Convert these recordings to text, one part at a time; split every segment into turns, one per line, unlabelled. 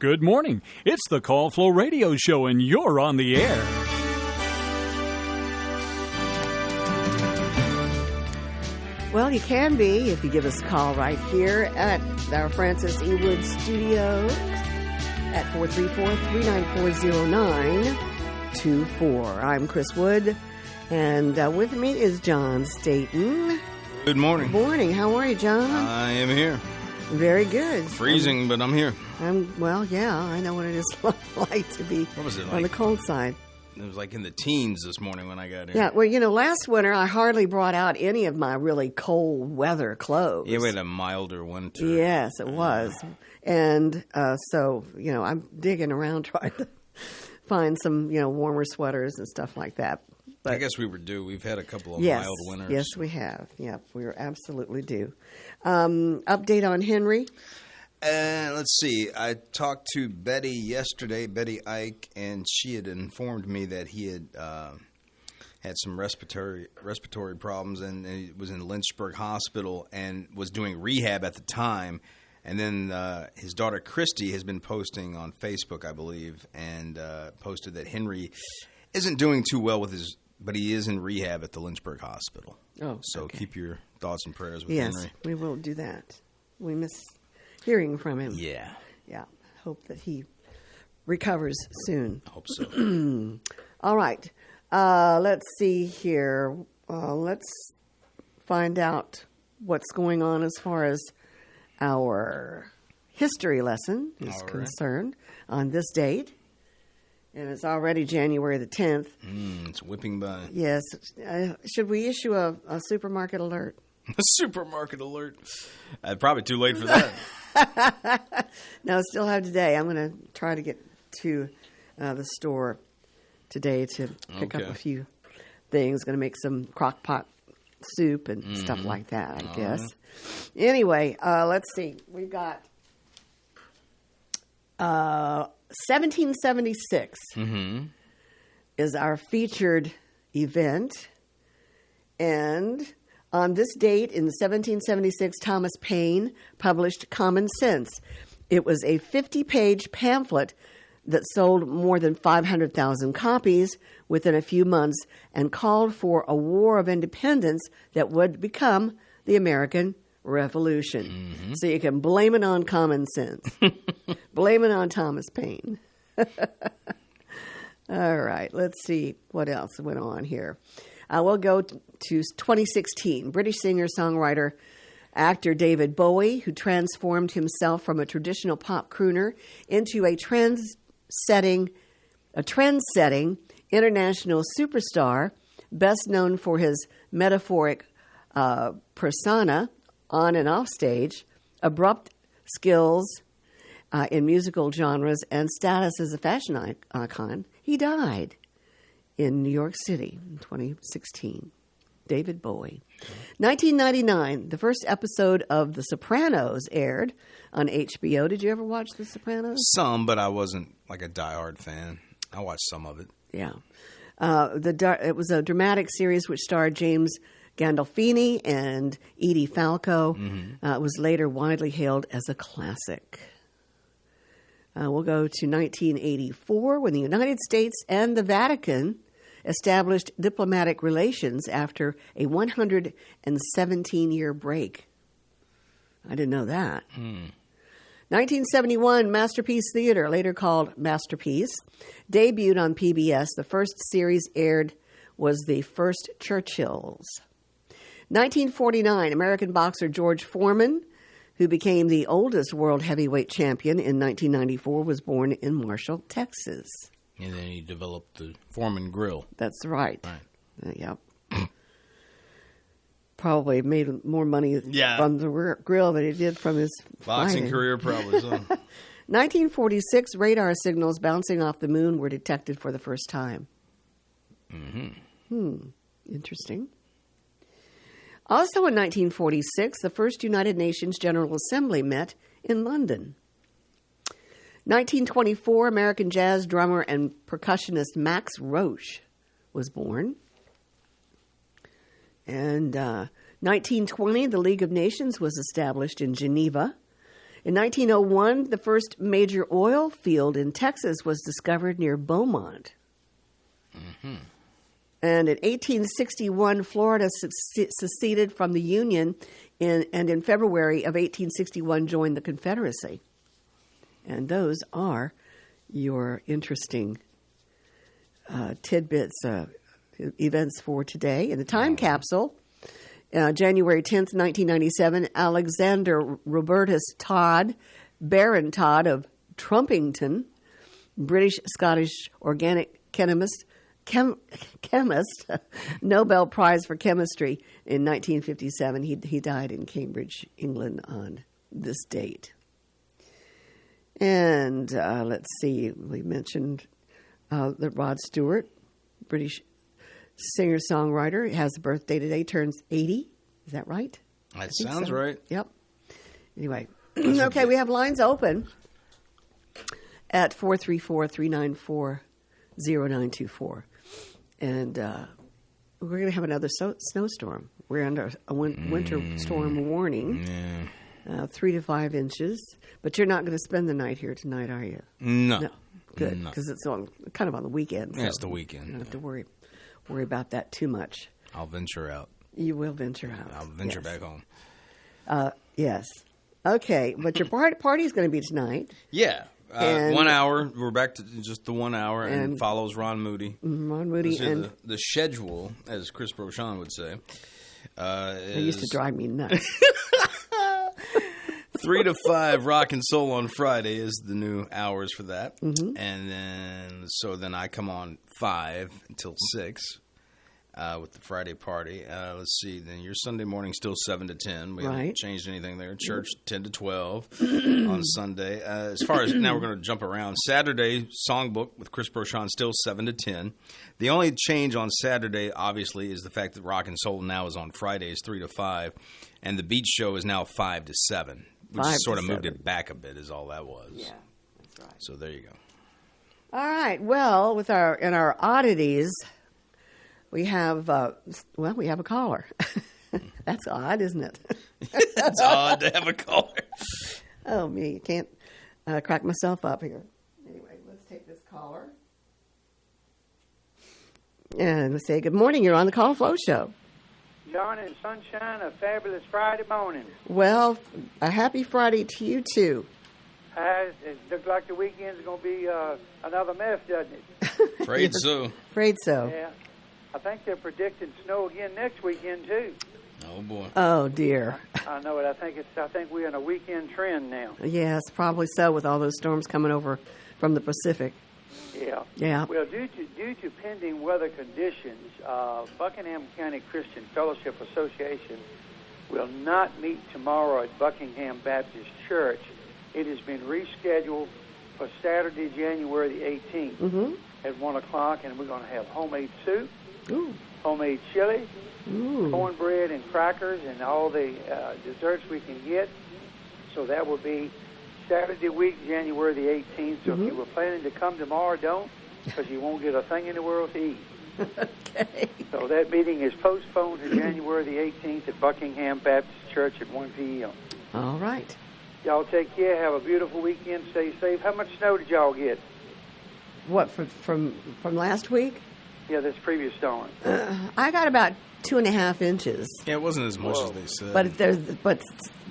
Good morning. It's the Call Flow Radio Show, and you're on the air.
Well, you can be if you give us a call right here at our Francis E. Wood studio at 434-394-0924. I'm Chris Wood, and with me is John Staten.
Good morning.
Good morning. How are you, John?
I am here.
Very good.
Freezing, but I'm here.
Well, yeah, I know what it is like to be on the cold side.
It was like in the teens this morning when I got here.
Yeah, well, last winter I hardly brought out any of my really cold weather clothes.
Yeah, we had a milder winter.
Yes, it was. And so, I'm digging around trying to find some, warmer sweaters and stuff like that. But
I guess we were due. We've had a couple of mild winters.
Yes, we have. Yep, we were absolutely due. Update on Henry?
Let's see. I talked to Betty yesterday, Betty Ike, and she had informed me that he had had some respiratory problems, and he was in Lynchburg Hospital and was doing rehab at the time. And then his daughter Christy has been posting on Facebook, I believe, and posted that Henry isn't doing too well with his, but he is in rehab at the Lynchburg Hospital.
Oh,
so
okay.
Keep your thoughts and prayers with
Yes,
Henry.
we will do that. We miss hearing from him.
Yeah.
Yeah. Hope that he recovers soon.
I hope so.
All right. Let's see here. Let's find out what's going on as far as our history lesson is concerned on this date. And it's already January the 10th.
It's whipping by.
Yes. Should we issue a supermarket alert?
A supermarket alert? Probably too late for that.
No, still have today. I'm going to try to get to the store today to pick up a few things. Going to make some crock pot soup and stuff like that, I guess. Anyway, let's see. We've got 1776 is our featured event. And on this date in 1776, Thomas Paine published Common Sense. It was a 50-page pamphlet that sold more than 500,000 copies within a few months and called for a war of independence that would become the American Revolution. So you can blame it on common sense. Blame it on Thomas Paine. All right, let's see what else went on here. We'll go to 2016. British singer-songwriter, actor David Bowie, who transformed himself from a traditional pop crooner into a trend-setting international superstar, best known for his metaphoric persona on and off stage, abrupt skills in musical genres, and status as a fashion icon. He died in New York City in 2016. David Bowie. 1999, the first episode of The Sopranos aired on HBO. Did you ever watch The Sopranos?
Some, but I wasn't like a diehard fan. I watched some of it.
Yeah. It was a dramatic series which starred James Gandolfini and Edie Falco. It was later widely hailed as a classic. We'll go to 1984 when the United States and the Vatican established diplomatic relations after a 117-year break. I didn't know that. 1971, Masterpiece Theater, later called Masterpiece, debuted on PBS. The first series aired was The First Churchills. 1949, American boxer George Foreman, who became the oldest world heavyweight champion in 1994, was born in Marshall, Texas.
And then he developed the Foreman grill.
That's right. Yep. Probably made more money from the grill than he did from his
boxing career, probably so.
1946, radar signals bouncing off the moon were detected for the first time. Interesting. Also in 1946, the first United Nations General Assembly met in London. 1924, American jazz drummer and percussionist Max Roach was born. And 1920, the League of Nations was established in Geneva. In 1901, the first major oil field in Texas was discovered near Beaumont. Mm-hmm. And in 1861, Florida seceded from the Union, and in February of 1861 joined the Confederacy. And those are your interesting tidbits, events for today. In the time capsule, January 10th, 1997, Alexander Robertus Todd, Baron Todd of Trumpington, British-Scottish organic chemist, Nobel Prize for Chemistry in 1957. He died in Cambridge, England on this date. And let's see, we mentioned that Rod Stewart, British singer-songwriter, has a birthday today, turns 80. Is that right?
That sounds so. Right.
Yep. Anyway, okay, we have lines open at 434-394-0924. And we're going to have another snowstorm. We're under a winter storm warning, 3 to 5 inches. But you're not going to spend the night here tonight, are you?
No.
Good, because it's kind of on the weekend. So
it's the weekend.
You don't have to worry about that too much.
I'll venture out.
You will venture out.
I'll venture back home.
Yes. Okay, but your party is going to be tonight.
Yeah. 1 hour. We're back to just the 1 hour, and follows Ron Moody.
Ron Moody. And
the schedule, as Chris Brochon would say.
It used to drive me nuts.
3 to 5 rock and soul on Friday is the new hours for that. Mm-hmm. And then I come on 5 until 6 with the Friday party. Let's see. Then your Sunday morning still 7 to 10. We haven't changed anything there. Church 10 to 12 on Sunday. As far as now, we're going to jump around. Saturday songbook with Chris Brochon still 7 to 10. The only change on Saturday, obviously, is the fact that rock and soul now is on Fridays 3 to 5, and the beach show is now 5 to 7. We just sort of moved it back a bit, is all that was.
Yeah, that's right.
So there you go.
All right. Well, in our oddities, we have a caller. That's odd, isn't it?
It's odd to have a caller.
Oh me, can't crack myself up here. Anyway, let's take this caller and let's say good morning. You're on the Call Flow Show.
John and sunshine, a fabulous Friday morning.
Well, a happy Friday to you, too.
It looks like the weekend's going to be another mess, doesn't it?
Afraid so.
Afraid so.
Yeah. I think they're predicting snow again next weekend, too.
Oh, boy.
Oh, dear.
I know it. I think we're in a weekend trend now.
Yes, probably so, with all those storms coming over from the Pacific.
Yeah.
Yeah.
Well, due to pending weather conditions, Buckingham County Christian Fellowship Association will not meet tomorrow at Buckingham Baptist Church. It has been rescheduled for Saturday, January the 18th at 1 o'clock, and we're going to have homemade soup, homemade chili, cornbread and crackers, and all the desserts we can get. So that will be Saturday week, January the 18th. So if you were planning to come tomorrow, don't, because you won't get a thing in the world to eat.
Okay.
So that meeting is postponed to January the 18th at Buckingham Baptist Church at 1 p.m.
All right.
Y'all take care. Have a beautiful weekend. Stay safe. How much snow did y'all get?
What, from last week?
Yeah, this previous storm.
I got about 2.5 inches.
Yeah, it wasn't as much as they said.
But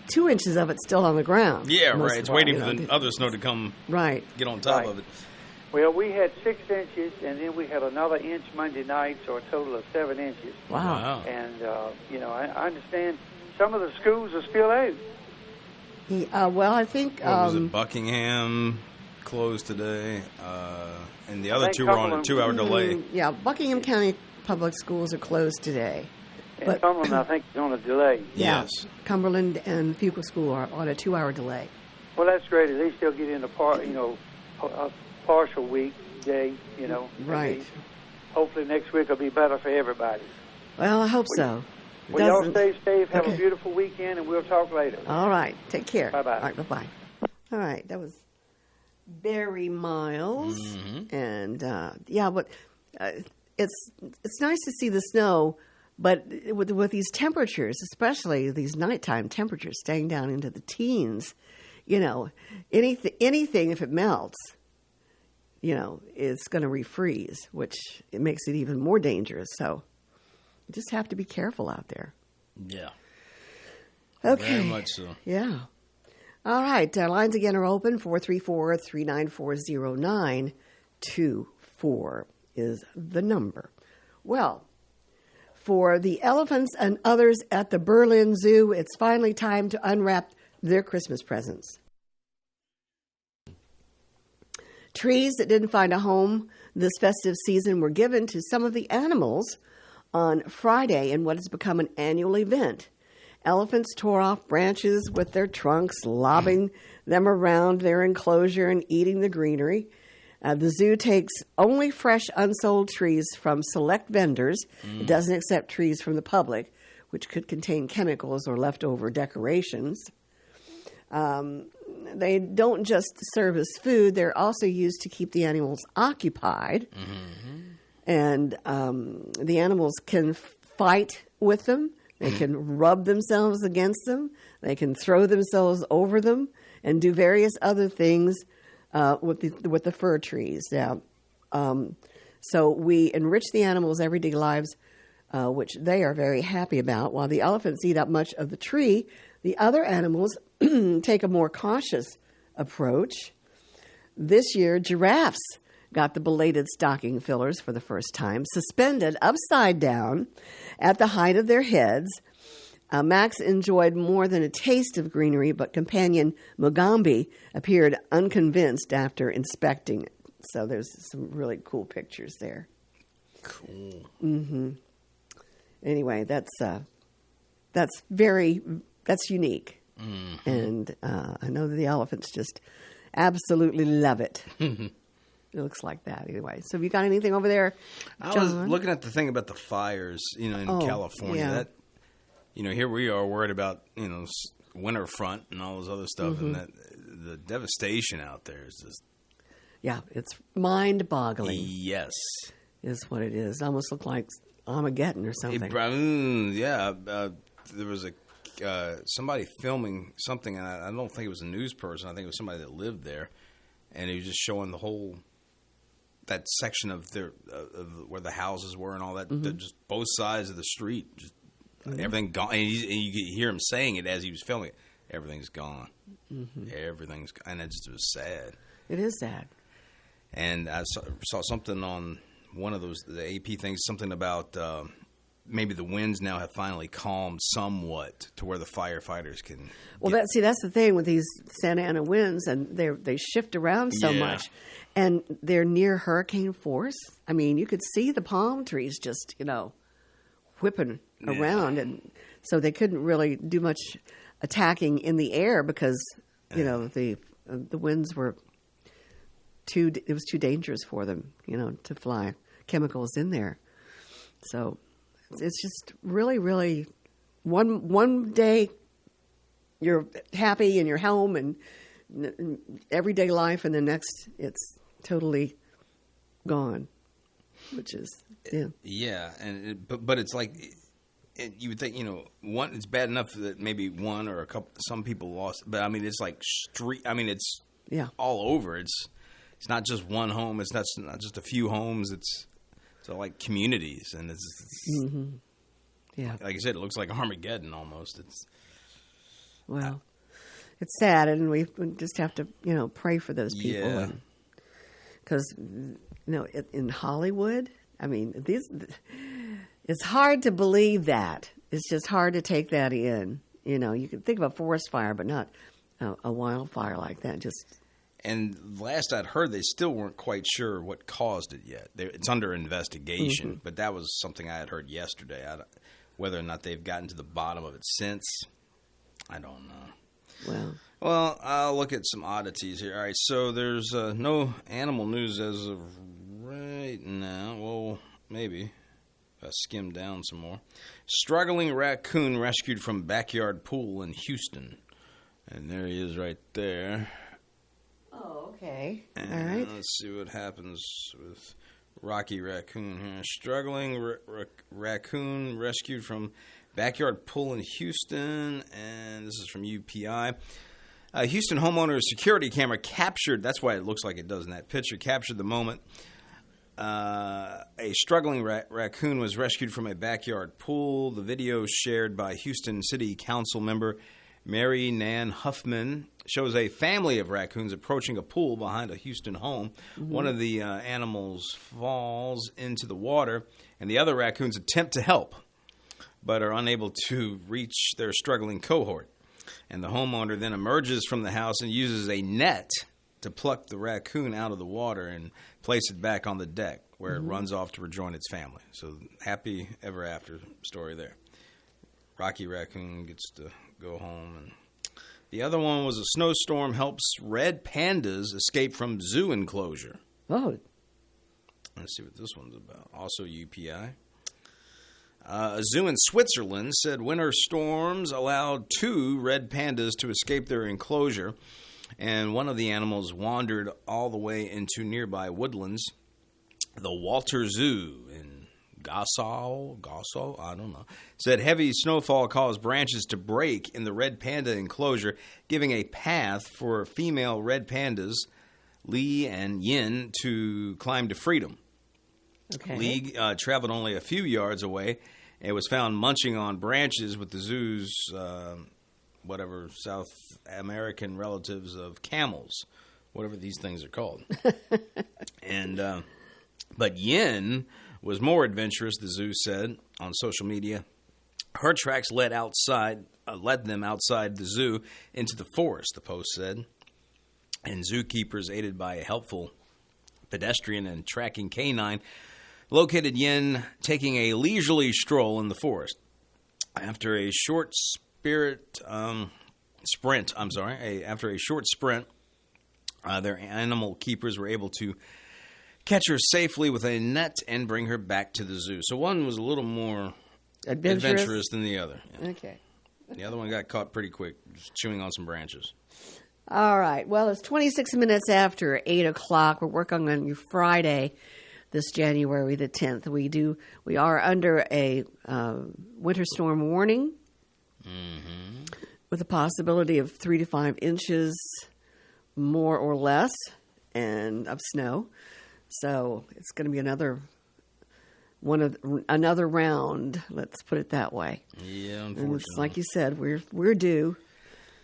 2 inches of it's still on the ground.
Yeah, right. It's waiting for the other snow to come get on top of it.
Well, we had 6 inches, and then we had another inch Monday night, so a total of 7 inches.
Wow.
And, I understand some of the schools are still out.
Well, I think...
was it Buckingham closed today? And the other two were on a 2-hour delay.
Yeah, Buckingham County Public Schools are closed today.
And Cumberland, I think, is on a delay.
Yeah,
yes.
Cumberland and Fuqua School are on a 2-hour delay.
Well, that's great. At least they'll get in a partial week, day,
Right.
Hopefully next week will be better for everybody.
Well, I hope so.
Well, y'all stay safe. Have a beautiful weekend, and we'll talk later.
All right. Take care.
Bye-bye.
All right, bye-bye. All right. That was Barry Miles. Mm-hmm. And, but it's nice to see the snow, but with these temperatures, especially these nighttime temperatures staying down into the teens, anything if it melts, it's going to refreeze, which it makes it even more dangerous. So you just have to be careful out there.
Yeah.
Okay.
Very much so.
Yeah. All right. Our lines again are open. 434-394-0924 is the number. Well, for the elephants and others at the Berlin Zoo, it's finally time to unwrap their Christmas presents. Trees that didn't find a home this festive season were given to some of the animals on Friday in what has become an annual event. Elephants tore off branches with their trunks, lobbing them around their enclosure and eating the greenery. The zoo takes only fresh, unsold trees from select vendors. It doesn't accept trees from the public, which could contain chemicals or leftover decorations. They don't just serve as food. They're also used to keep the animals occupied. And the animals can fight with them. They can rub themselves against them. They can throw themselves over them and do various other things with the fir trees. Now, so we enrich the animals' everyday lives, which they are very happy about. While the elephants eat up much of the tree, the other animals take a more cautious approach. This year, giraffes got the belated stocking fillers for the first time, suspended upside down at the height of their heads. Max enjoyed more than a taste of greenery, but companion Mugambi appeared unconvinced after inspecting it. So there's some really cool pictures there.
Cool.
Anyway, that's unique. And I know that the elephants just absolutely love it. It looks like that anyway. So have you got anything over there, John?
I was looking at the thing about the fires, in California.
Yeah.
That, here we are worried about, winter front and all this other stuff, and that the devastation out there is just...
Yeah, it's mind-boggling.
Yes.
Is what it is. It almost looked like Armageddon or something.
There was somebody filming something, and I don't think it was a news person. I think it was somebody that lived there, and he was just showing the whole... that section of where the houses were and all that, just both sides of the street, just everything gone. And you could hear him saying it as he was filming it. Everything's gone. Everything's gone. And it just was sad.
It is sad.
And I saw something on one of the AP things, something about maybe the winds now have finally calmed somewhat to where the firefighters can...
Well, that's the thing with these Santa Ana winds, and they shift around so much. And they're near hurricane force. I mean, you could see the palm trees just, whipping around. And so they couldn't really do much attacking in the air because, the winds were it was too dangerous for them, to fly chemicals in there. So it's just really, really one day you're happy in your home and everyday life, and the next it's totally gone, which is but it's like you would think one, it's bad enough that maybe one or some people lost, but I mean it's like street. I mean it's all over. It's not just one home. It's not just a few homes. It's like communities, and it's like I said, it looks like Armageddon almost. It's sad, and we just have to, pray for those people.
Yeah.
Because, in Hollywood, I mean, it's hard to believe that. It's just hard to take that in. You can think of a forest fire, but not a wildfire like that.
And last I'd heard, they still weren't quite sure what caused it yet. It's under investigation, but that was something I had heard yesterday. Whether or not they've gotten to the bottom of it since, I don't know. Well, I'll look at some oddities here. All right, so there's no animal news as of right now. Well, maybe if I skim down some more. Struggling raccoon rescued from backyard pool in Houston. And there he is right there.
Oh, okay.
And
all right.
Let's see what happens with Rocky Raccoon here. Struggling raccoon rescued from backyard pool in Houston, and this is from UPI. A Houston homeowner's security camera captured, that's why it looks like it does in that picture, captured the moment a struggling raccoon was rescued from a backyard pool. The video shared by Houston City Council member Mary Nan Huffman shows a family of raccoons approaching a pool behind a Houston home. Mm-hmm. One of the animals falls into the water, and the other raccoons attempt to help, but are unable to reach their struggling cohort. And the homeowner then emerges from the house and uses a net to pluck the raccoon out of the water and place it back on the deck, where it runs off to rejoin its family. So happy ever after story there. Rocky Raccoon gets to go home. And the other one was a snowstorm helps red pandas escape from zoo enclosure.
Oh.
Let's see what this one's about. Also UPI. A zoo in Switzerland said winter storms allowed 2 red pandas to escape their enclosure, and one of the animals wandered all the way into nearby woodlands. The Walter Zoo in Gossau, I don't know, said heavy snowfall caused branches to break in the red panda enclosure, giving a path for female red pandas, Li and Yin, to climb to freedom.
Okay.
Li traveled only a few yards away and was found munching on branches with the zoo's South American relatives of camels, whatever these things are called. And but Yin was more adventurous, the zoo said on social media. Her tracks led them outside the zoo into the forest, the post said. And zookeepers, aided by a helpful pedestrian and tracking canine, located Yin taking a leisurely stroll in the forest. After a short sprint, their animal keepers were able to catch her safely with a net and bring her back to the zoo. So one was a little more adventurous than the other. Yeah.
Okay.
The other one got caught pretty quick, just chewing on some branches.
All right. Well, it's 26 minutes after 8 o'clock. We're working on your Friday, this January the 10th. We are under a winter storm warning with a possibility of 3 to 5 inches more or less and of snow. So it's going to be another round. Let's put it that way.
Yeah, unfortunately.
And it's like you said, we're due.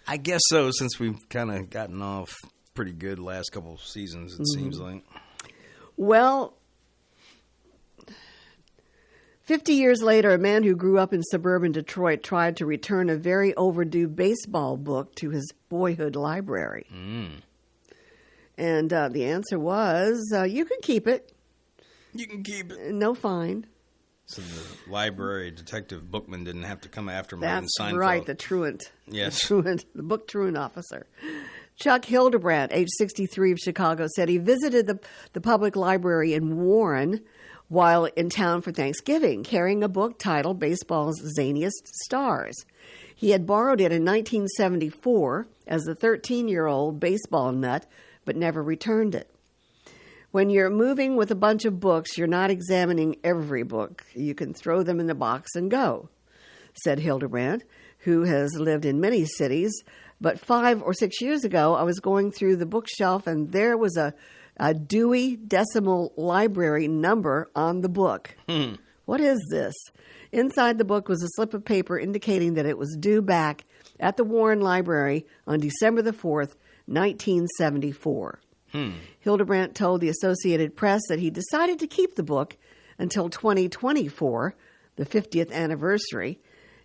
I guess so, since we've kind of gotten off pretty good last couple of seasons, it seems like.
Well, 50 years later, a man who grew up in suburban Detroit tried to return a very overdue baseball book to his boyhood library. And the answer was, you can keep it.
You can keep it.
No fine.
So the library detective Bookman didn't have to come after him.
That's
Seinfeld.
right, the truant.
Yes.
The book truant officer. Chuck Hildebrandt, age 63 of Chicago, said he visited the public library in Warren while in town for Thanksgiving, carrying a book titled Baseball's Zaniest Stars. He had borrowed it in 1974 as a 13-year-old baseball nut, but never returned it. When you're moving with a bunch of books, you're not examining every book. You can throw them in the box and go, said Hildebrandt, who has lived in many cities. But 5 or 6 years ago, I was going through the bookshelf, and there was a Dewey Decimal Library number on the book. What is this? Inside the book was a slip of paper indicating that it was due back at the Warren Library on December the 4th, 1974. Hildebrandt told the Associated Press that he decided to keep the book until 2024, the 50th anniversary,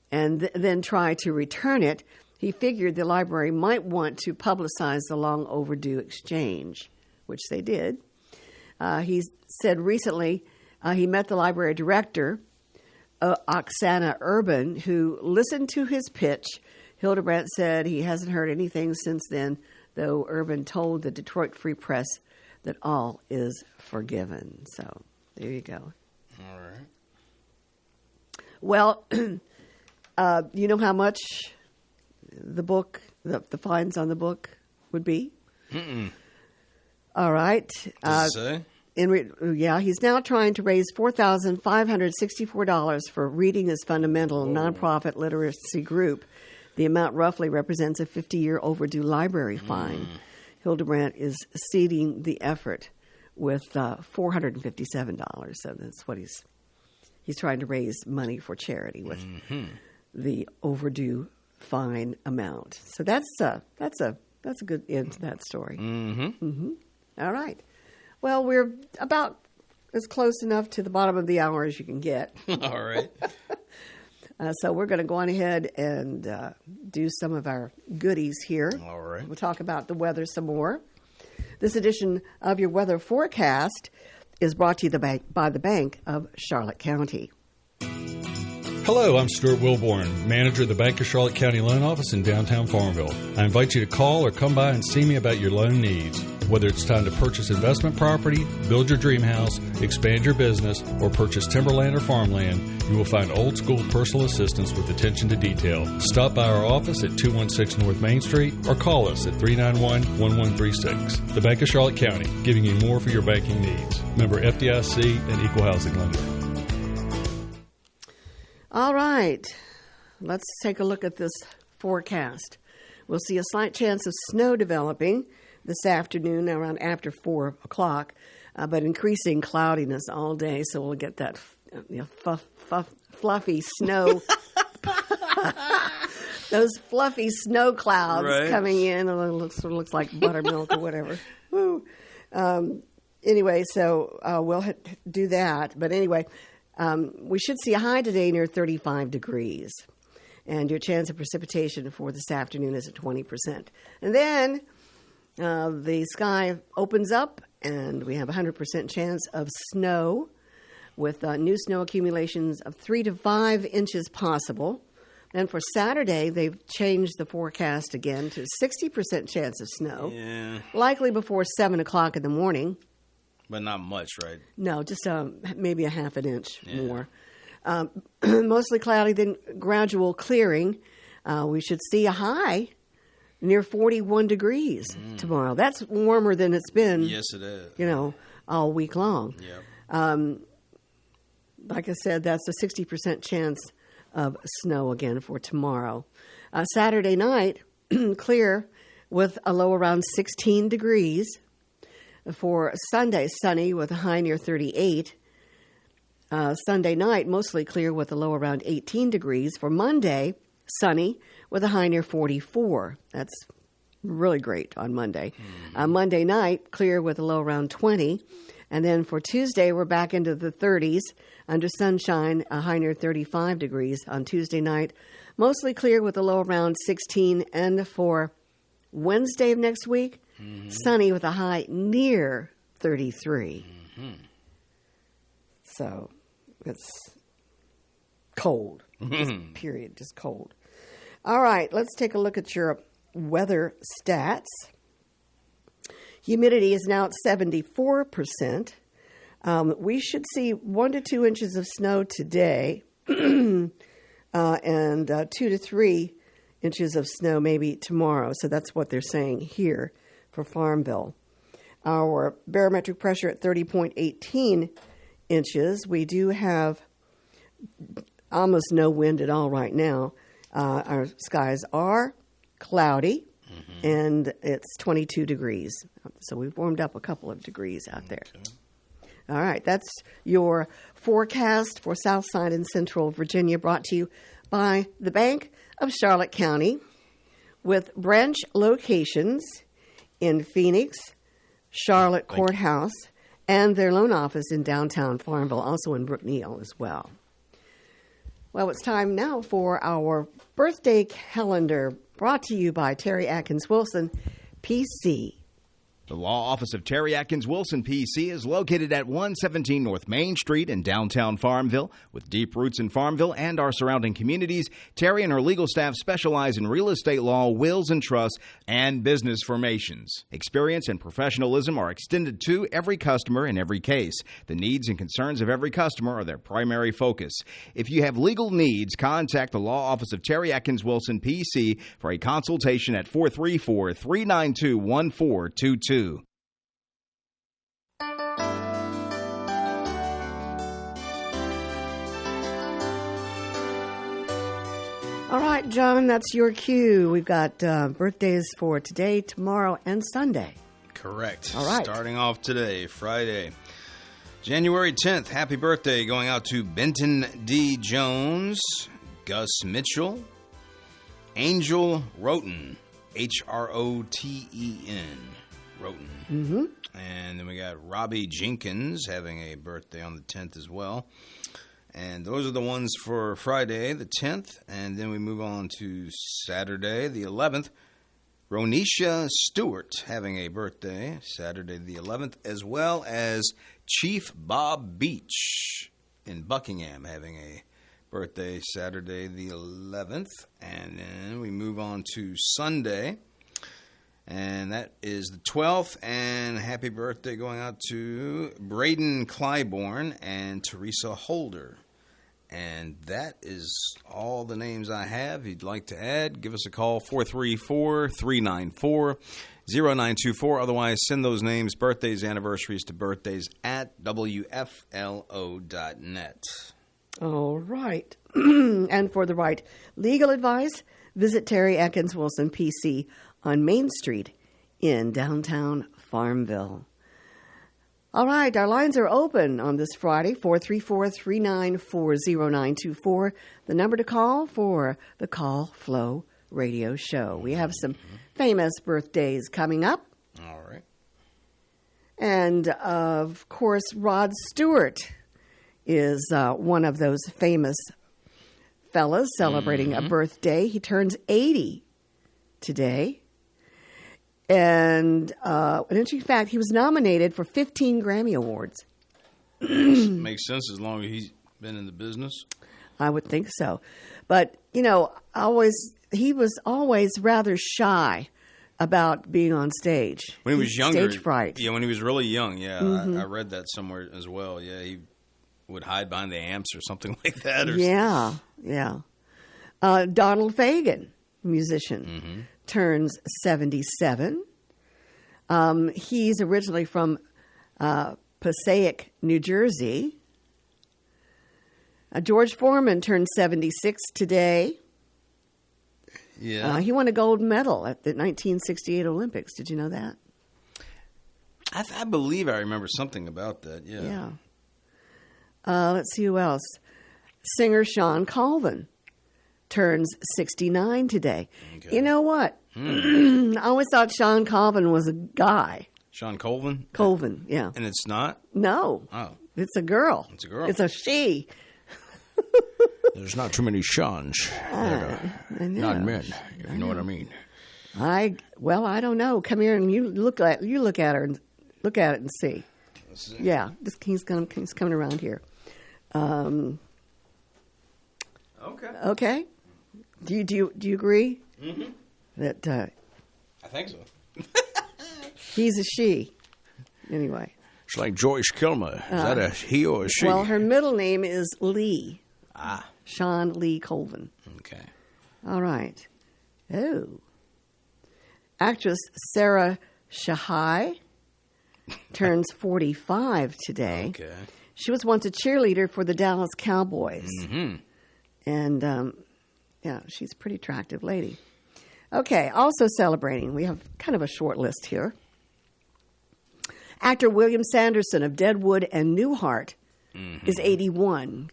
and then try to return it. He figured the library might want to publicize the long overdue exchange, which they did. He said recently he met the library director, Oksana Urban, who listened to his pitch. Hildebrandt said he hasn't heard anything since then, though Urban told the Detroit Free Press that all is forgiven. So there you go.
All right.
Well, you know how much the book, the fines on the book would be? All right.
Does it say?
He's now trying to raise $4,564 for Reading is Fundamental, nonprofit literacy group The amount roughly represents a 50-year overdue library fine. Hildebrandt is seeding the effort with $457. So that's what he's trying to raise money for charity with the overdue fine amount. So that's a good end to that story. All right. Well, we're about as close enough to the bottom of the hour as you can get.
All right.
So we're going to go on ahead and do some of our goodies here.
All right.
We'll talk about the weather some more. This edition of your weather forecast is brought to you by the Bank of Charlotte County.
Hello, I'm Stuart Wilborn, manager of the Bank of Charlotte County Loan Office in downtown Farmville. I invite you to call or come by and see me about your loan needs. Whether it's time to purchase investment property, build your dream house, expand your business, or purchase timberland or farmland, you will find old-school personal assistance with attention to detail. Stop by our office at 216 North Main Street or call us at 391-1136. The Bank of Charlotte County, giving you more for your banking needs. Member FDIC and Equal Housing Lender.
All right, let's take a look at this forecast. We'll see a slight chance of snow developing this afternoon around after 4 o'clock, but increasing cloudiness all day, so we'll get that fluffy snow. Those fluffy snow clouds coming in. It sort of looks like buttermilk or whatever. Woo. Anyway, so we'll do that. But anyway, we should see a high today near 35 degrees. And your chance of precipitation for this afternoon is at 20%. And then the sky opens up, and we have a 100% chance of snow with new snow accumulations of 3 to 5 inches possible. Then for Saturday, they've changed the forecast again to 60% chance of snow, likely before 7 o'clock in the morning.
But not much, right?
No, just maybe a half an inch more. Mostly cloudy, then gradual clearing. We should see a high near 41 degrees tomorrow. That's warmer than it's been.
Yes, it is.
All week long.
Yep.
Like I said, that's a 60% chance of snow again for tomorrow. Saturday night, clear with a low around 16 degrees. For Sunday, sunny with a high near 38. Sunday night, mostly clear with a low around 18 degrees. For Monday, sunny with a high near 44. That's really great on Monday. Monday night, clear with a low around 20. And then for Tuesday, we're back into the 30s. Under sunshine, a high near 35 degrees on Tuesday night. Mostly clear with a low around 16. And for Wednesday of next week, sunny with a high near 33. So it's cold. Period. Just cold. All right, let's take a look at your weather stats. Humidity is now at 74%. We should see 1 to 2 inches of snow today and 2 to 3 inches of snow maybe tomorrow. So that's what they're saying here for Farmville. Our barometric pressure at 30.18 inches. We do have almost no wind at all right now. Our skies are cloudy, and it's 22 degrees. So we've warmed up a couple of degrees out there. All right, that's your forecast for Southside and Central Virginia, brought to you by the Bank of Charlotte County, with branch locations in Phoenix, Charlotte Courthouse, and their loan office in downtown Farmville, also in Brookneal as well. Well, it's time now for our birthday calendar, brought to you by Terry Atkins Wilson, PC.
The law office of Terry Atkins Wilson, PC, is located at 117 North Main Street in downtown Farmville. With deep roots in Farmville and our surrounding communities, Terry and her legal staff specialize in real estate law, wills and trusts, and business formations. Experience and professionalism are extended to every customer in every case. The needs and concerns of every customer are their primary focus. If you have legal needs, contact the law office of Terry Atkins Wilson, PC, for a consultation at 434-392-1422.
right, John, that's your cue. We've got birthdays for today, tomorrow, and Sunday.
Correct.
All right.
Starting off today, Friday, January 10th. Happy birthday going out to Benton D. Jones, Gus Mitchell, Angel Roten, H-R-O-T-E-N, Roten.
Mm-hmm.
And then we got Robbie Jenkins having a birthday on the 10th as well. And those are the ones for Friday, the 10th. And then we move on to Saturday, the 11th. Ronisha Stewart having a birthday, Saturday the 11th, as well as Chief Bob Beach in Buckingham having a birthday, Saturday the 11th. And then we move on to Sunday, and that is the 12th. And happy birthday going out to Braden Clybourne and Teresa Holder. And that is all the names I have. If you'd like to add, give us a call, 434-394-0924. Otherwise, send those names, birthdays, anniversaries to birthdays@wflo.net.
All right. And for the right legal advice, visit Terry Atkins Wilson, PC, on Main Street in downtown Farmville. All right, our lines are open on this Friday, 434-394-0924, the number to call for the Call Flow Radio Show. We have some famous birthdays coming up.
All right.
And, of course, Rod Stewart is one of those famous fellas celebrating a birthday. He turns 80 today. And an interesting fact, he was nominated for 15 Grammy Awards.
Makes sense as long as he's been in the business.
I would think so. But, you know, he was always rather shy about being on stage.
When he was younger.
Stage fright.
Yeah, when he was really young, yeah. I read that somewhere as well. Yeah, he would hide behind the amps or something like that. Or
yeah. Donald Fagen, musician, turns 77. He's originally from Passaic, New Jersey. George Foreman turned 76 today.
Yeah.
He won a gold medal at the 1968 Olympics. Did you know that?
I believe I remember something about that, yeah.
Yeah. Let's see who else. Singer Sean Colvin turns 69 today.
Okay.
You know what? I always thought Sean Colvin was a guy.
Sean Colvin?
Colvin, yeah.
And it's not?
No.
Oh.
It's a girl.
It's a girl.
It's a she.
There's not too many Seans.
I know.
Not men, if you know what I mean.
I don't know. Come here and you look at her and look at it and see.
Let's see.
Yeah, he's coming around here. Okay. Do you agree? Mm-hmm. That
I think so.
he's a she. Anyway.
It's like Joyce Kilmer. Is that a he or a she?
Well, her middle name is Lee.
Ah.
Sean Lee Colvin.
Okay.
All right. Oh. Actress Sarah Shahai turns 45 today.
Okay.
She was once a cheerleader for the Dallas Cowboys.
Mm-hmm.
And, she's a pretty attractive lady. Okay, also celebrating. We have kind of a short list here. Actor William Sanderson of Deadwood and Newhart is 81.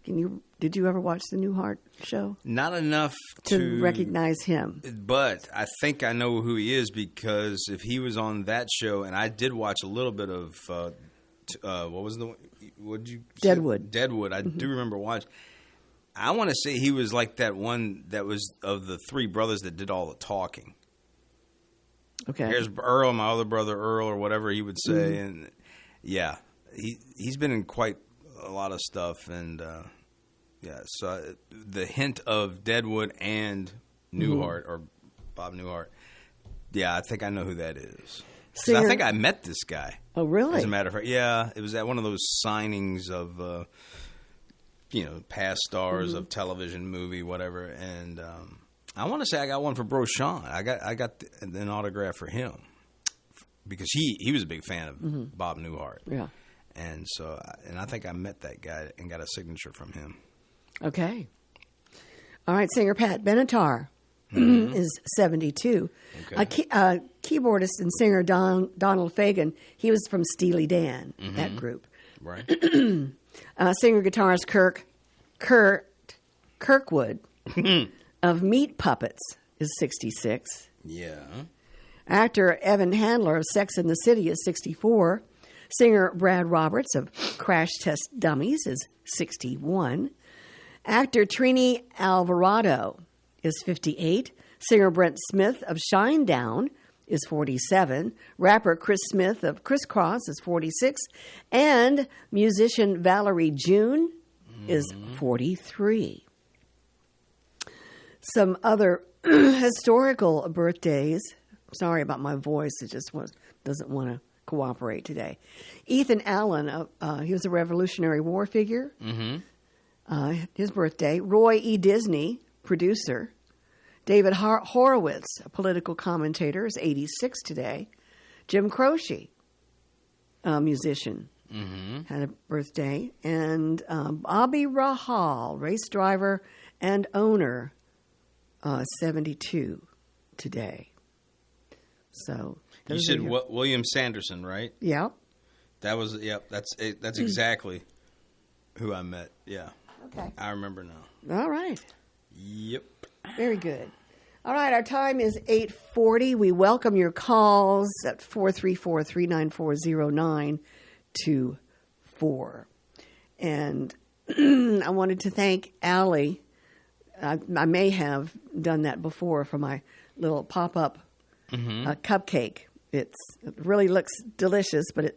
Did you ever watch the Newhart show?
Not enough
to recognize him.
But I think I know who he is because if he was on that show, and I did watch a little bit of, what was the one? What did you say?
Deadwood.
Deadwood. I do remember watching. I want to say he was like that one that was of the three brothers that did all the talking.
Okay.
Here's Earl, my other brother Earl, or whatever he would say. And yeah, he's been in quite a lot of stuff. And so the hint of Deadwood and Newhart, or Bob Newhart, yeah, I think I know who that is. I think I met this guy.
Oh, really?
As a matter of fact, yeah, it was at one of those signings of, past stars of television, movie, whatever. And I want to say I got one for Bro Sean. I got an autograph for him because he was a big fan of Bob Newhart.
Yeah.
And so, I think I met that guy and got a signature from him.
Okay. All right, singer Pat Benatar is 72.
Okay.
Keyboardist and singer Donald Fagen, he was from Steely Dan, that group.
Right.
Singer-guitarist Kurt Kirkwood of Meat Puppets is 66.
Yeah.
Actor Evan Handler of Sex and the City is 64. Singer Brad Roberts of Crash Test Dummies is 61. Actor Trini Alvarado is 58. Singer Brent Smith of Shinedown is 47. Rapper Chris Smith of Criss Cross is 46. And musician Valerie June is 43. Some other historical birthdays. Sorry about my voice. It just doesn't want to cooperate today. Ethan Allen, he was a Revolutionary War figure. His birthday. Roy E. Disney, producer. David Horowitz, a political commentator, is 86 today. Jim Croce, a musician, had a birthday. And Bobby Rahal, race driver and owner, 72 today. So
you said William Sanderson, right?
Yeah.
That was That's exactly who I met. Yeah.
Okay.
I remember now.
All right.
Yep.
Very good. All right, our time is 8:40. We welcome your calls at 434-394-0924. And I wanted to thank Allie. I may have done that before for my little pop-up cupcake. It really looks delicious, but it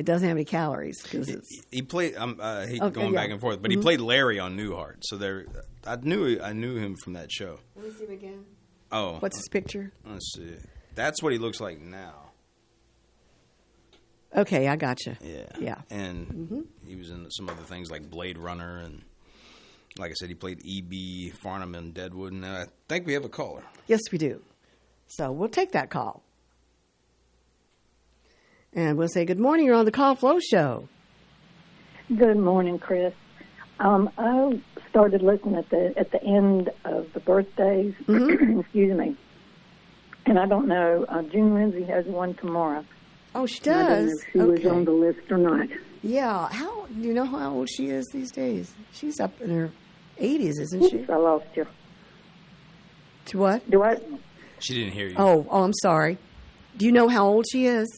doesn't have any calories because
he played. Going back and forth, but he played Larry on Newhart. So I knew him from that show.
Let me see him again.
Oh,
what's his picture?
Let's see. That's what he looks like now.
Okay, I gotcha.
Yeah. And he was in some other things like Blade Runner, and like I said, he played E.B. Farnham in Deadwood. And I think we have a caller.
Yes, we do. So we'll take that call. And we'll say, good morning, you're on the Call Flow Show.
Good morning, Chris. I started listening at the end of the birthdays, excuse me, and I don't know, June Lindsay has one tomorrow.
Oh, she
does? I don't know if she was on the list or not.
Yeah. Do you know how old she is these days? She's up in her 80s, isn't she?
I lost you.
To what?
Do I?
She didn't hear you.
Oh, I'm sorry. Do you know how old she is?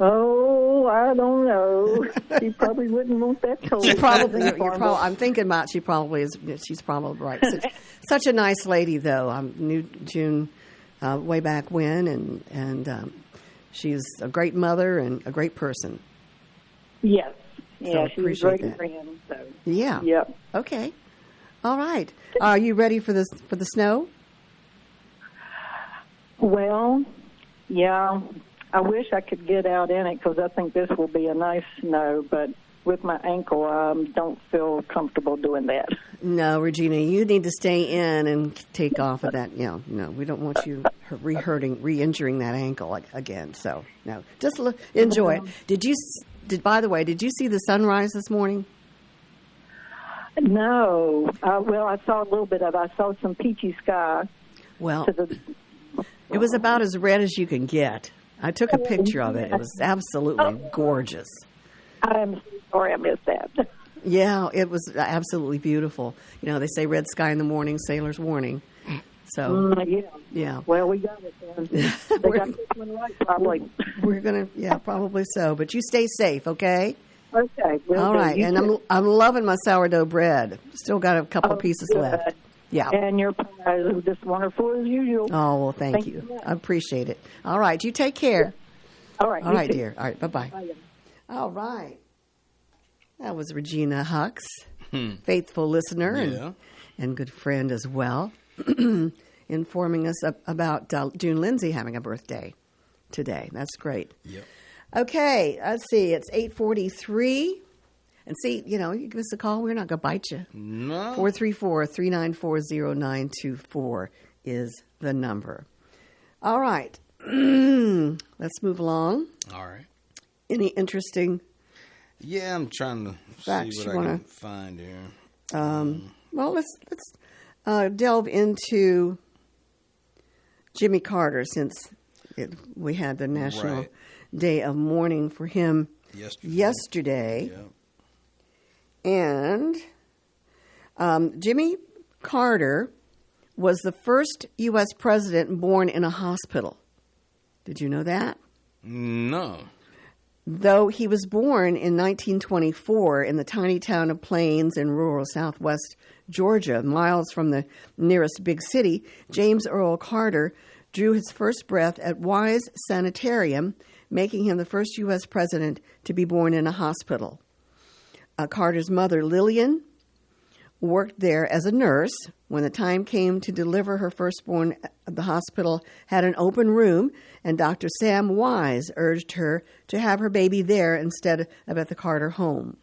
Oh, I don't know. She probably wouldn't want that told.
She probably. I'm thinking about. She probably is. She's probably right. Such a nice lady, though. I knew June way back when, and she's a great mother and a great person.
Yes. Yeah,
so
she's a great friend. So.
Yeah.
Yep.
Okay. All right. Are you ready for the snow?
Well, yeah. I wish I could get out in it because I think this will be a nice snow, but with my ankle, I don't feel comfortable doing that.
No, Regina, you need to stay in and take off of that. No, we don't want you re-injuring that ankle again. So, no, just enjoy it. By the way, did you see the sunrise this morning?
No. Well, I saw a little bit of it. I saw some peachy sky.
Well, it was about as red as you can get. I took a picture of it. It was absolutely gorgeous.
I'm sorry I missed that.
Yeah, it was absolutely beautiful. You know, they say red sky in the morning, sailor's warning. So, yeah.
Well, we got it then. They got this one right, probably.
We're going to, probably so. But you stay safe, okay?
Okay.
All right. And I'm loving my sourdough bread. Still got a couple pieces left. Yeah.
And your pie is just wonderful as usual.
Oh, well, thank you. I appreciate it. All right. You take care.
All right.
All right, dear. All right. Bye-bye. Bye. All right. That was Regina Hux, faithful listener and good friend as well, informing us about June Lindsay having a birthday today. That's great.
Yep.
Okay. Let's see. It's 8:43. And see, you give us a call. We're not going to bite you.
No.
434-394-0924 is the number. All right. Let's move along.
All right.
Any interesting
Yeah, I'm trying to
facts
see what I can find here.
Well, let's delve into Jimmy Carter, since we had the National Day of Mourning for him yesterday.
Yeah.
And Jimmy Carter was the first U.S. president born in a hospital. Did you know that?
No.
Though he was born in 1924 in the tiny town of Plains in rural southwest Georgia, miles from the nearest big city, James Earl Carter drew his first breath at Wise Sanitarium, making him the first U.S. president to be born in a hospital. Carter's mother, Lillian, worked there as a nurse. When the time came to deliver her firstborn, the hospital had an open room, and Dr. Sam Wise urged her to have her baby there instead of at the Carter home.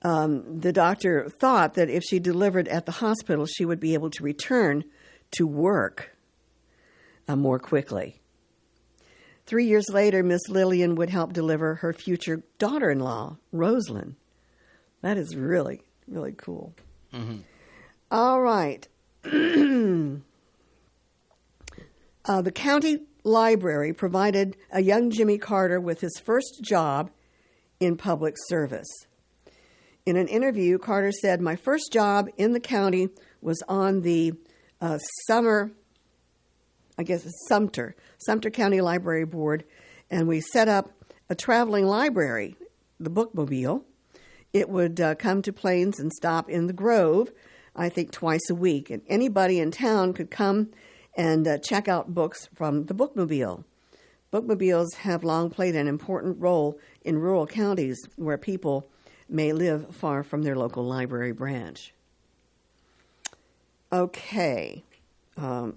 The doctor thought that if she delivered at the hospital, she would be able to return to work more quickly. 3 years later, Miss Lillian would help deliver her future daughter-in-law, Rosalind. That is really, really cool. Mm-hmm. All right. The county library provided a young Jimmy Carter with his first job in public service. In an interview, Carter said, "My first job in the county was on the Sumter County Library Board, and we set up a traveling library, the Bookmobile. It would come to Plains and stop in the Grove, I think twice a week, and anybody in town could come and check out books from the Bookmobile. Bookmobiles have long played an important role in rural counties where people may live far from their local library branch." Okay. In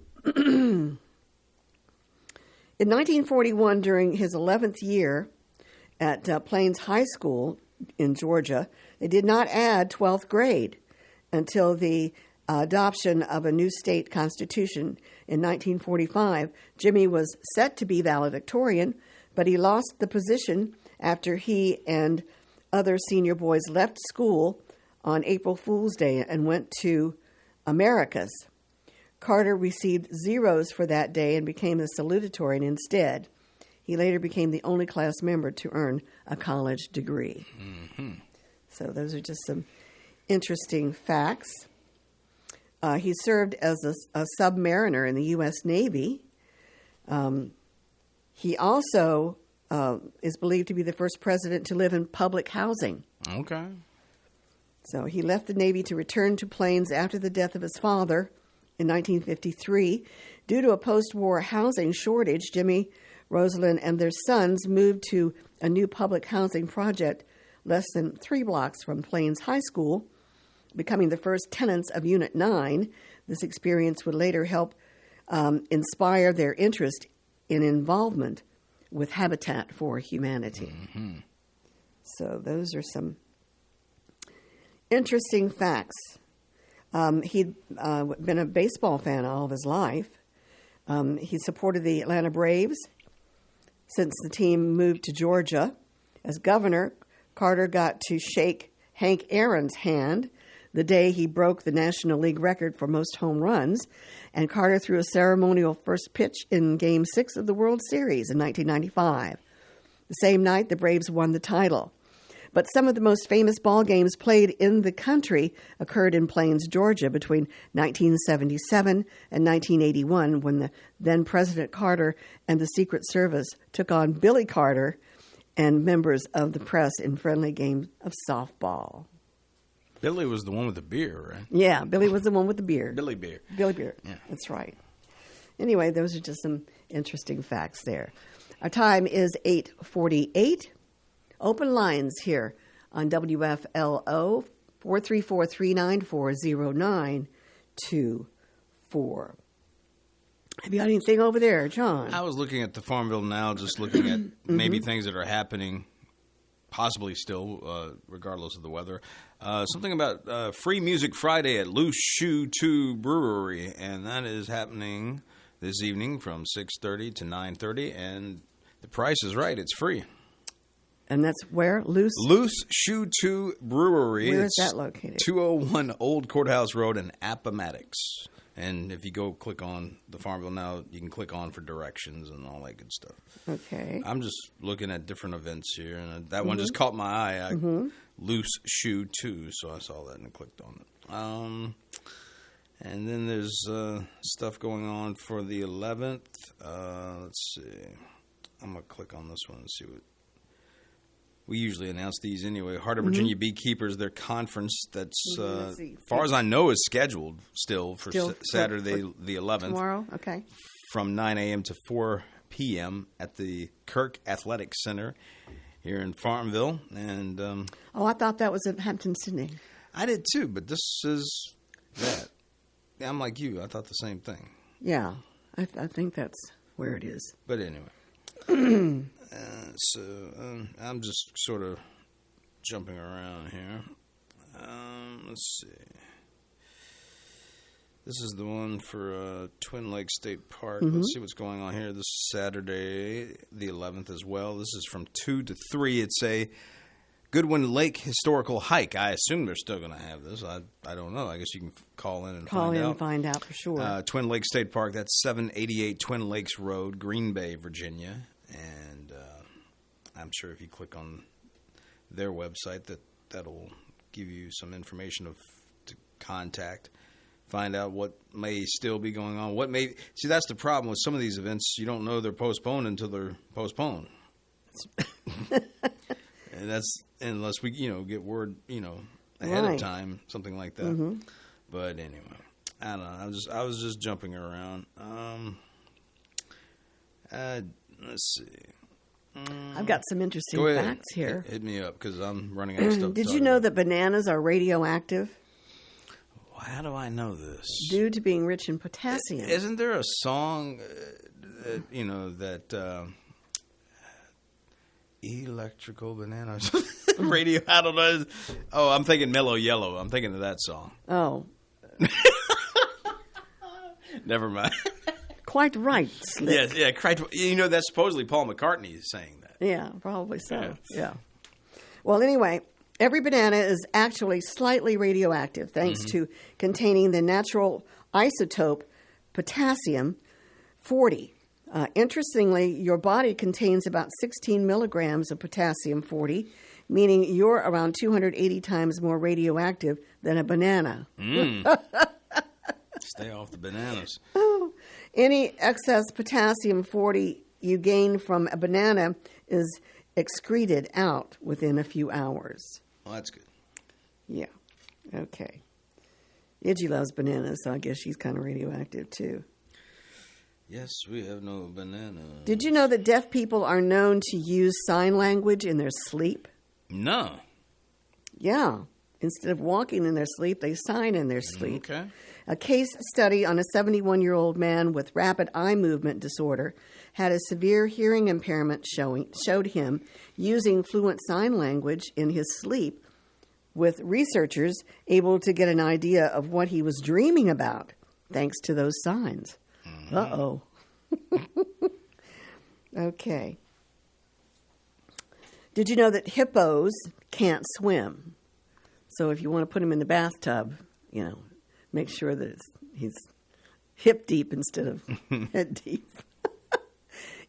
1941, during his 11th year at Plains High School in Georgia, they did not add 12th grade until the adoption of a new state constitution in 1945. Jimmy was set to be valedictorian, but he lost the position after he and other senior boys left school on April Fool's Day and went to Americas. Carter received zeros for that day and became a salutatorian instead. He later became the only class member to earn a college degree. Mm-hmm. So those are just some interesting facts. He served as a submariner in the U.S. Navy. He also is believed to be the first president to live in public housing.
Okay.
So he left the Navy to return to Plains after the death of his father in 1953. Due to a post-war housing shortage, Jimmy, Rosalind, and their sons moved to a new public housing project less than 3 blocks from Plains High School, becoming the first tenants of Unit 9. This experience would later help inspire their interest in involvement with Habitat for Humanity. Mm-hmm. So those are some interesting facts. He'd been a baseball fan all of his life. He supported the Atlanta Braves since the team moved to Georgia. As governor, Carter got to shake Hank Aaron's hand the day he broke the National League record for most home runs, and Carter threw a ceremonial first pitch in Game 6 of the World Series in 1995. The same night, the Braves won the title. But some of the most famous ball games played in the country occurred in Plains, Georgia between 1977 and 1981, when the then President Carter and the Secret Service took on Billy Carter and members of the press in friendly games of softball.
Billy was the one with the beer, right?
Yeah, Billy was the one with the beer.
Billy Beer.
Billy Beer.
Yeah.
That's right. Anyway, those are just some interesting facts there. Our time is 8:48. Open lines here on WFLO 434-394-0924. Have you got anything over there, John?
I was looking at the Farmville Now, just looking at maybe things that are happening, possibly still, regardless of the weather. Something about Free Music Friday at Loose Shoe 2 Brewery, and that is happening this evening from 6:30 to 9:30, and the price is right. It's free.
And that's where? Loose
Shoe 2 Brewery.
Where is that located?
201 Old Courthouse Road in Appomattox. And if you go click on the Farmville Now, you can click on for directions and all that good stuff.
Okay.
I'm just looking at different events here, and that one just caught my eye. Loose Shoe 2, so I saw that and I clicked on it. And then there's stuff going on for the 11th. Let's see. I'm going to click on this one and see what. We usually announce these anyway. Heart of Virginia Beekeepers, their conference that's, as far as I know, is scheduled still for Saturday the 11th.
Tomorrow? Okay.
From 9 a.m. to 4 p.m. at the Kirk Athletic Center here in Farmville. And
I thought that was at Hampton-Sydney.
I did too, but this is that. Yeah, I'm like you. I thought the same thing.
Yeah, I think that's where it is.
But anyway. So I'm just sort of jumping around here. Let's see. This is the one for Twin Lakes State Park. Let's see what's going on here. This is Saturday, the 11th as well. This is from 2 to 3. It's a Goodwin Lake historical hike. I assume they're still going to have this. I don't know. I guess you can call in and
find out for sure.
Twin Lakes State Park. That's 788 Twin Lakes Road, Green Bay, Virginia. And I'm sure if you click on their website, that'll give you some information to contact, find out what may still be going on. See, that's the problem with some of these events. You don't know they're postponed until they're postponed. And that's unless we, get word, ahead of time, something like that. But anyway, I don't know. I was just jumping around. Let's see.
I've got some interesting facts here.
Hit me up because I'm running out of stuff.
Did you know that bananas are radioactive?
How do I know this?
Due to being rich in potassium.
Isn't there a song that electrical bananas radio? I don't know. Oh, I'm thinking Mellow Yellow. I'm thinking of that song.
Oh.
Never mind.
Quite right, Slick.
Yeah, quite. That's supposedly Paul McCartney saying that.
Yeah, probably so. Yeah. Well, anyway, every banana is actually slightly radioactive thanks to containing the natural isotope potassium-40. Interestingly, your body contains about 16 milligrams of potassium-40, meaning you're around 280 times more radioactive than a banana.
Stay off the bananas.
Any excess potassium-40 you gain from a banana is excreted out within a few hours.
Well, that's good.
Yeah. Okay. Iggy loves bananas, so I guess she's kind of radioactive too.
Yes, we have no banana.
Did you know that deaf people are known to use sign language in their sleep?
No.
Yeah. Instead of walking in their sleep, they sign in their sleep.
Okay.
A case study on a 71-year-old man with rapid eye movement disorder had a severe hearing impairment showed him using fluent sign language in his sleep, with researchers able to get an idea of what he was dreaming about thanks to those signs. Uh-oh. Okay. Did you know that hippos can't swim? So if you want to put him in the bathtub, make sure that he's hip deep instead of head deep.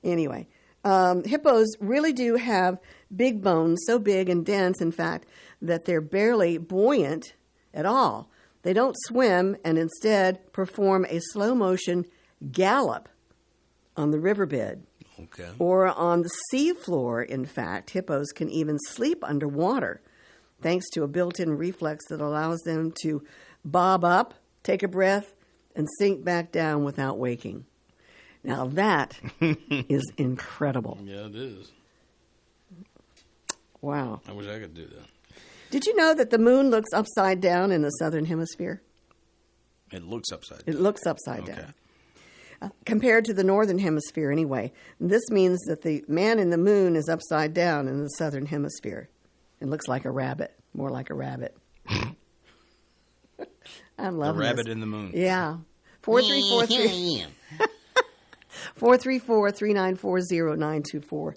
Anyway, hippos really do have big bones, so big and dense, in fact, that they're barely buoyant at all. They don't swim and instead perform a slow-motion gallop on the riverbed.
Okay.
Or on the seafloor, in fact. Hippos can even sleep underwater, thanks to a built-in reflex that allows them to bob up, take a breath, and sink back down without waking. Now that is incredible.
Yeah, it is.
Wow.
I wish I could do that.
Did you know that the moon looks upside down in the southern hemisphere?
It looks upside down.
It looks upside down. Compared to the northern hemisphere, anyway. This means that the man in the moon is upside down in the southern hemisphere. It looks like a rabbit, more like a rabbit. I'm loving
the rabbit
this.
in the moon.
Yeah. 434-3940-924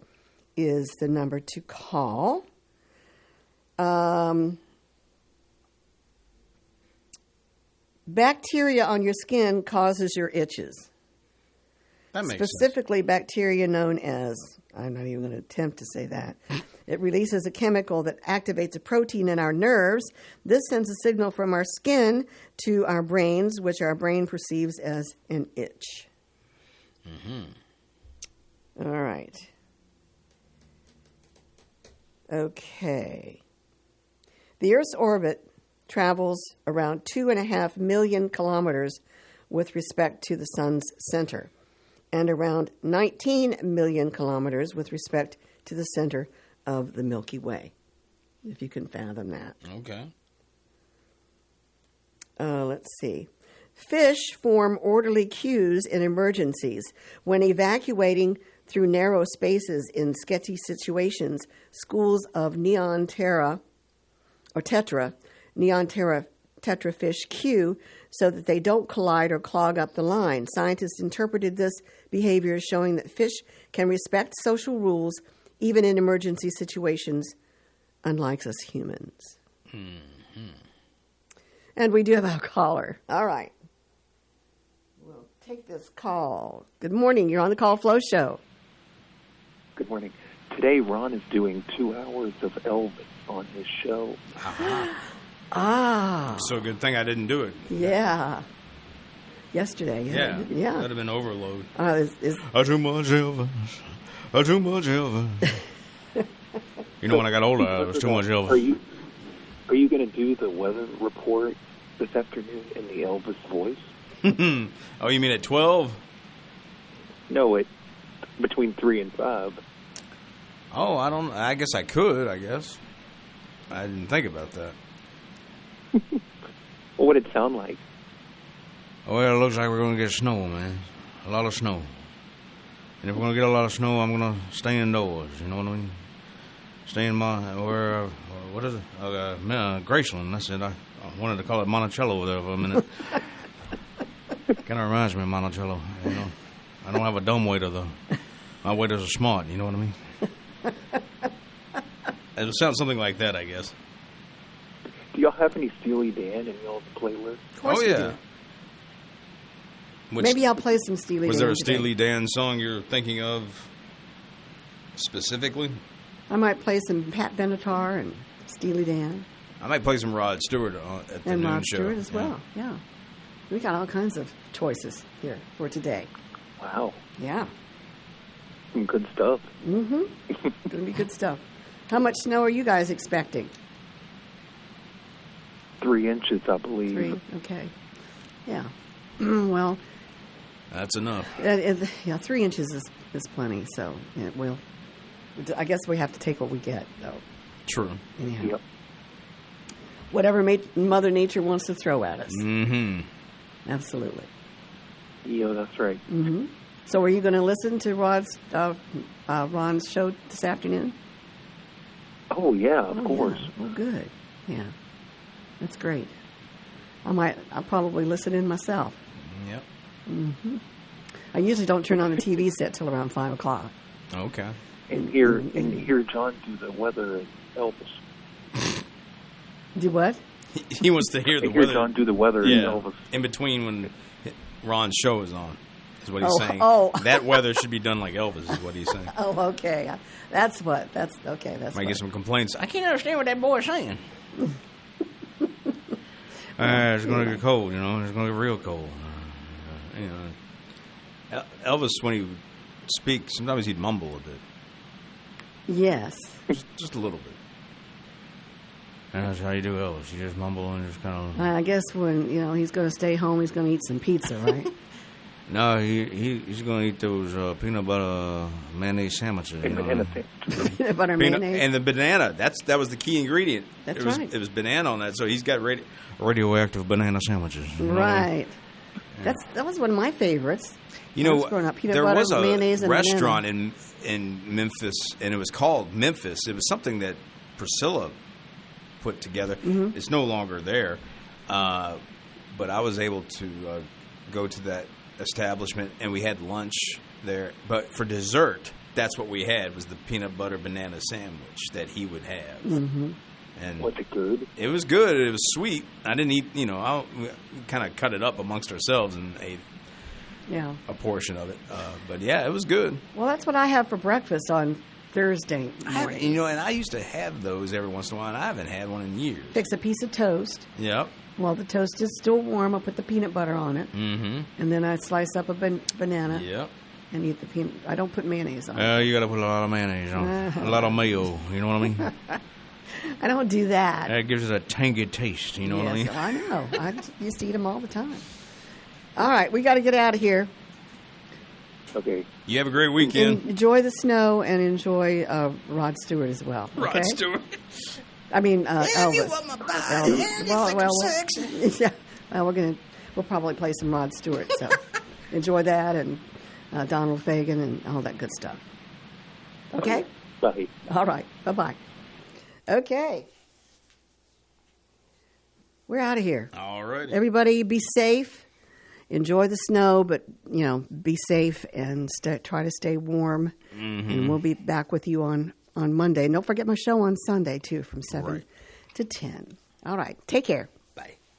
is the number to call. Bacteria on your skin causes your itches.
That makes
Specifically, bacteria known as, I'm not even going to attempt to say that. It releases a chemical that activates a protein in our nerves. This sends a signal from our skin to our brains, which our brain perceives as an itch. All right. Okay. The Earth's orbit travels around 2.5 million kilometers with respect to the sun's center, and around 19 million kilometers with respect to the center of the Milky Way, if you can fathom that.
Okay.
Let's see. Fish form orderly queues in emergencies. When evacuating through narrow spaces in sketchy situations, schools of neon tetra fish queue so that they don't collide or clog up the line. Scientists interpreted this behavior as showing that fish can respect social rules even in emergency situations, unlike us humans. And we do have a caller. All right. We'll take this call. Good morning. You're on the Call Flow Show.
Good morning. Today, Ron is doing 2 hours of Elvis on his show.
Ah.
So good thing I didn't do it.
Yeah. Yesterday.
Yeah.
Yeah.
That'd have been overload.
Is
Too much Elvis. Too much Elvis. You know, when I got older, I was too much Elvis.
Are you going to do the weather report this afternoon in the Elvis voice?
Oh, you mean at 12?
No, between 3 and 5.
Oh, I guess I could, I guess. I didn't think about that.
What would it sound like?
Well, it looks like we're going to get snow, man. A lot of snow. And if we're going to get a lot of snow, I'm going to stay indoors. You know what I mean? Stay in what is it? Graceland. That's it. I wanted to call it Monticello there for a minute. Kind of reminds me of Monticello. You know, I don't have a dumb waiter, though. My waiters are smart. You know what I mean? It would sound something like that, I guess.
Do y'all have any Steely Dan in y'all's playlist?
Of course we do. Maybe I'll play some Steely Dan.
Was there a
today.
Steely Dan song you're thinking of specifically?
I might play some Pat Benatar and Steely Dan.
I might play some Rod Stewart at the
and
noon
Rod
show.
Stewart as well. Yeah. We got all kinds of choices here for today.
Wow.
Yeah.
Some good stuff.
Mm-hmm. Gonna be good stuff. How much snow are you guys expecting?
3 inches, I believe.
3. Okay. Yeah. Well.
That's enough.
3 inches is plenty. So I guess we have to take what we get, though.
True.
Anyhow.
Yep.
Whatever Mother Nature wants to throw at us.
Mm-hmm.
Absolutely.
Yeah, that's right.
Mm-hmm. So are you going to listen to Ron's show this afternoon?
Oh, yeah, of course.
Yeah. Well, good. Yeah. That's great. I'll probably listen in myself.
Yep.
Mm-hmm. I usually don't turn on the TV set till around 5 o'clock.
Okay.
And hear John do the weather in Elvis.
Do what?
He wants to hear the
hear
weather.
John do the weather in Elvis.
In between when Ron's show is on, is what he's saying.
Oh.
That weather should be done like Elvis, is what he's saying.
Oh, okay. That's okay.
Might get some complaints. I can't understand what that boy's saying. It's going to get cold, you know. It's going to get real cold. You know, Elvis, when he would speak, sometimes he'd mumble a bit.
Yes.
Just a little bit. And that's how you do Elvis. You just mumble and just kind of...
I guess when, he's going to stay home, he's going to eat some pizza, right?
No, he's going to eat those peanut butter mayonnaise sandwiches.
Peanut butter mayonnaise.
And the banana. That was the key ingredient.
That's right.
It was banana on that. So he's got radioactive banana sandwiches.
Right. Yeah. That was one of my favorites.
You know,
growing up,
there was a
mayonnaise and
restaurant in Memphis, and it was called Memphis. It was something that Priscilla put together.
Mm-hmm.
It's no longer there. But I was able to go to that establishment, and we had lunch there. But for dessert, that's what we had was the peanut butter banana sandwich that he would have.
Mm-hmm.
And
was it good?
It was good. It was sweet. I didn't eat, we kind of cut it up amongst ourselves and ate a portion of it. But yeah, it was good.
Well, that's what I have for breakfast on Thursday morning.
And I used to have those every once in a while, and I haven't had one in years.
Fix a piece of toast.
Yep.
Well, the toast is still warm. I'll put the peanut butter on it.
Mm-hmm.
And then I slice up a banana.
Yep.
And eat the peanut. I don't put mayonnaise on.
You got to put a lot of mayonnaise on. A lot of mayo. You know what I mean?
I don't do that.
That gives it a tangy taste. You know what I mean?
I know. I used to eat them all the time. All right, we got to get out of here.
Okay.
You have a great weekend.
Enjoy the snow and enjoy Rod Stewart as well. Okay?
Rod Stewart.
I mean, Elvis. Yeah. Well, we'll probably play some Rod Stewart. So enjoy that and Donald Fagen and all that good stuff. Okay.
Bye.
All right. Bye-bye. Okay. We're out of here.
All right.
Everybody be safe. Enjoy the snow, but, be safe and try to stay warm. Mm-hmm. And we'll be back with you on Monday. And don't forget my show on Sunday, too, from 7 to 10. All right. Take care.